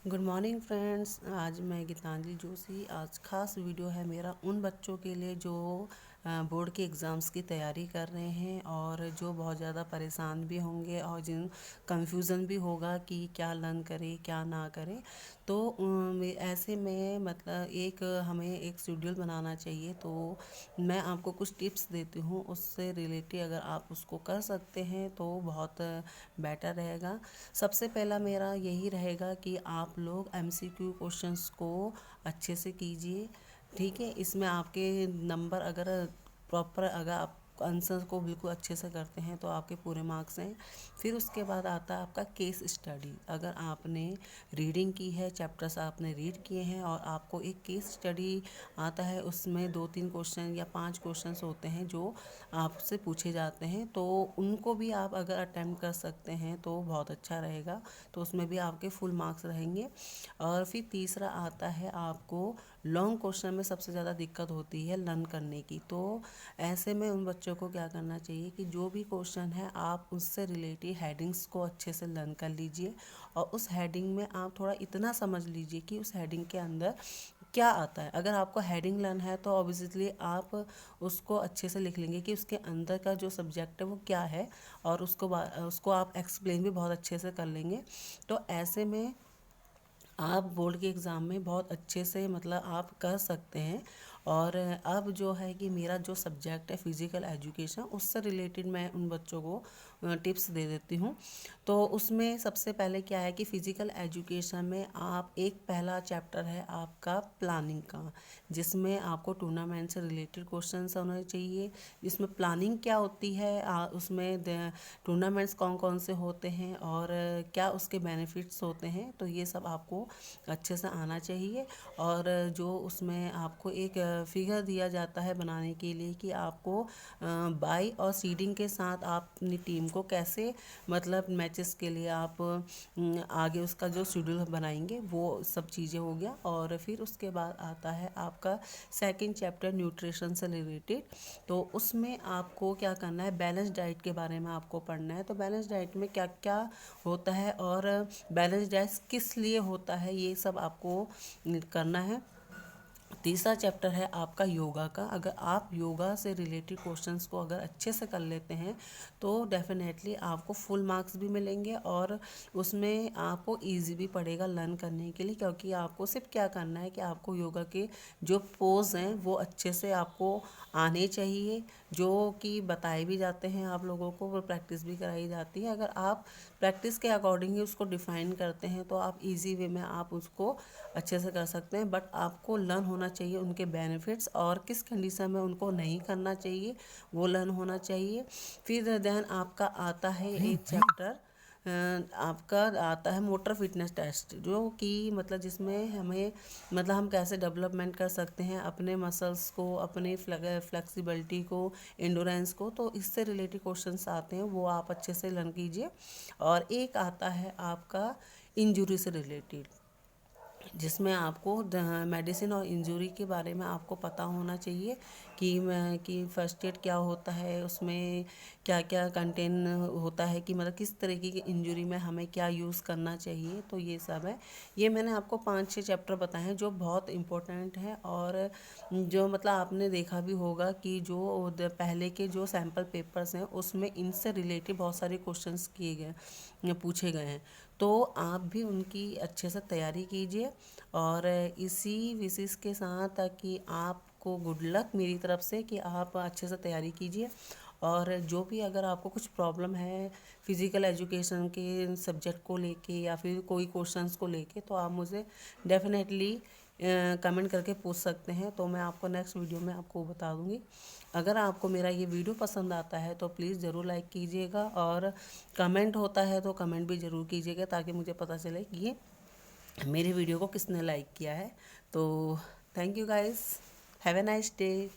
Good morning friends. आज मैं गीतांजलि जोशी। आज खास वीडियो है मेरा उन बच्चों के लिए जो बोर्ड के एग्ज़ाम्स की तैयारी कर रहे हैं और जो बहुत ज़्यादा परेशान भी होंगे और जिन कंफ्यूजन भी होगा कि क्या लर्न करें क्या ना करें। तो ऐसे में मतलब हमें एक शेड्यूल बनाना चाहिए। तो मैं आपको कुछ टिप्स देती हूँ, उससे रिलेटेड अगर आप उसको कर सकते हैं तो बहुत बेटर रहेगा। सबसे पहला मेरा यही रहेगा कि आप लोग एमसीक्यू क्वेश्चंस को अच्छे से कीजिए। ठीक है, इसमें आपके नंबर अगर प्रॉपर अगर आप आंसर को बिल्कुल अच्छे से करते हैं तो आपके पूरे मार्क्स हैं। फिर उसके बाद आता है आपका केस स्टडी। अगर आपने रीडिंग की है, चैप्टर्स आपने रीड किए हैं और आपको एक केस स्टडी आता है, उसमें 2-3 क्वेश्चन या 5 क्वेश्चंस होते हैं जो आपसे पूछे जाते हैं, तो उनको भी आप अगर अटेम्प्ट कर सकते हैं तो बहुत अच्छा रहेगा। तो उसमें भी आपके फुल मार्क्स रहेंगे। और फिर तीसरा आता है आपको लॉन्ग क्वेश्चन में सबसे ज़्यादा दिक्कत होती है लर्न करने की। तो ऐसे में उन बच्चों को क्या करना चाहिए कि जो भी क्वेश्चन है आप उससे रिलेटेड हेडिंग्स को अच्छे से लर्न कर लीजिए और उस हेडिंग में आप थोड़ा इतना समझ लीजिए कि उस हेडिंग के अंदर क्या आता है। अगर आपको हेडिंग लर्न है तो ऑब्वियसली आप उसको अच्छे से लिख लेंगे कि उसके अंदर का जो सब्जेक्ट है वो क्या है, और उसको आप एक्सप्लेन भी बहुत अच्छे से कर लेंगे। तो ऐसे में आप बोर्ड के एग्ज़ाम में बहुत अच्छे से मतलब आप कर सकते हैं। और अब जो है कि मेरा जो सब्जेक्ट है फिज़िकल एजुकेशन, उससे रिलेटेड मैं उन बच्चों को टिप्स दे देती हूँ। तो उसमें सबसे पहले क्या है कि फ़िज़िकल एजुकेशन में आप एक पहला चैप्टर है आपका प्लानिंग का, जिसमें आपको टूर्नामेंट से रिलेटेड क्वेश्चंस होने चाहिए। इसमें प्लानिंग क्या होती है, उसमें टूर्नामेंट्स कौन कौन से होते हैं और क्या उसके बेनिफिट्स होते हैं, तो ये सब आपको अच्छे से आना चाहिए। और जो उसमें आपको एक फिगर दिया जाता है बनाने के लिए कि आपको बाई और सीडिंग के साथ आप अपनी टीम को कैसे मतलब मैचेस के लिए आप आगे उसका जो शेड्यूल बनाएंगे, वो सब चीज़ें हो गया। और फिर उसके बाद आता है आपका सेकंड चैप्टर न्यूट्रिशन से रिलेटेड। तो उसमें आपको क्या करना है, बैलेंस डाइट के बारे में आपको पढ़ना है। तो बैलेंस डाइट में क्या क्या होता है और बैलेंस डाइट किस लिए होता है, ये सब आपको करना है। तीसरा चैप्टर है आपका योगा का। अगर आप योगा से रिलेटेड क्वेश्चंस को अगर अच्छे से कर लेते हैं तो डेफिनेटली आपको फुल मार्क्स भी मिलेंगे और उसमें आपको इजी भी पड़ेगा लर्न करने के लिए, क्योंकि आपको सिर्फ क्या करना है कि आपको योगा के जो पोज हैं वो अच्छे से आपको आने चाहिए, जो कि बताए भी जाते हैं आप लोगों को, वो प्रैक्टिस भी कराई जाती है। अगर आप प्रैक्टिस के अकॉर्डिंग ही उसको डिफ़ाइन करते हैं तो आप इजी वे में आप उसको अच्छे से कर सकते हैं। बट आपको लर्न होना चाहिए उनके बेनिफिट्स और किस कंडीशन में उनको नहीं करना चाहिए, वो लर्न होना चाहिए। फिर देन आपका आता है एक चैप्टर, आपका आता है मोटर फिटनेस टेस्ट, जो कि मतलब जिसमें हमें मतलब हम कैसे डेवलपमेंट कर सकते हैं अपने मसल्स को, अपने फ्लेक्सिबिलिटी को, एंडोरेंस को। तो इससे रिलेटेड क्वेश्चंस आते हैं, वो आप अच्छे से लर्न कीजिए। और एक आता है आपका इंजरी से रिलेटेड, जिसमें आपको मेडिसिन और इंजरी के बारे में आपको पता होना चाहिए कि फर्स्ट एड क्या होता है, उसमें क्या क्या कंटेन होता है, कि मतलब किस तरीके की इंजरी में हमें क्या यूज़ करना चाहिए। तो ये सब है। ये मैंने आपको 5-6 चैप्टर बताए हैं जो बहुत इम्पोर्टेंट हैं। और जो मतलब आपने देखा भी होगा कि जो पहले के जो सैम्पल पेपर्स हैं उसमें इनसे रिलेटेड बहुत सारे क्वेश्चंस किए गए पूछे गए हैं। तो आप भी उनकी अच्छे से तैयारी कीजिए। और इसी विशेष के साथ ताकि आपको गुड लक मेरी तरफ से कि आप अच्छे से तैयारी कीजिए। और जो भी अगर आपको कुछ प्रॉब्लम है फिज़िकल एजुकेशन के सब्जेक्ट को लेके या फिर कोई क्वेश्चंस को लेके, तो आप मुझे डेफिनेटली कमेंट करके पूछ सकते हैं। तो मैं आपको नेक्स्ट वीडियो में आपको बता दूंगी। अगर आपको मेरा ये वीडियो पसंद आता है तो प्लीज़ ज़रूर लाइक कीजिएगा, और कमेंट होता है तो कमेंट भी ज़रूर कीजिएगा ताकि मुझे पता चले कि ये मेरे वीडियो को किसने लाइक किया है। तो thank you guys, have a nice day.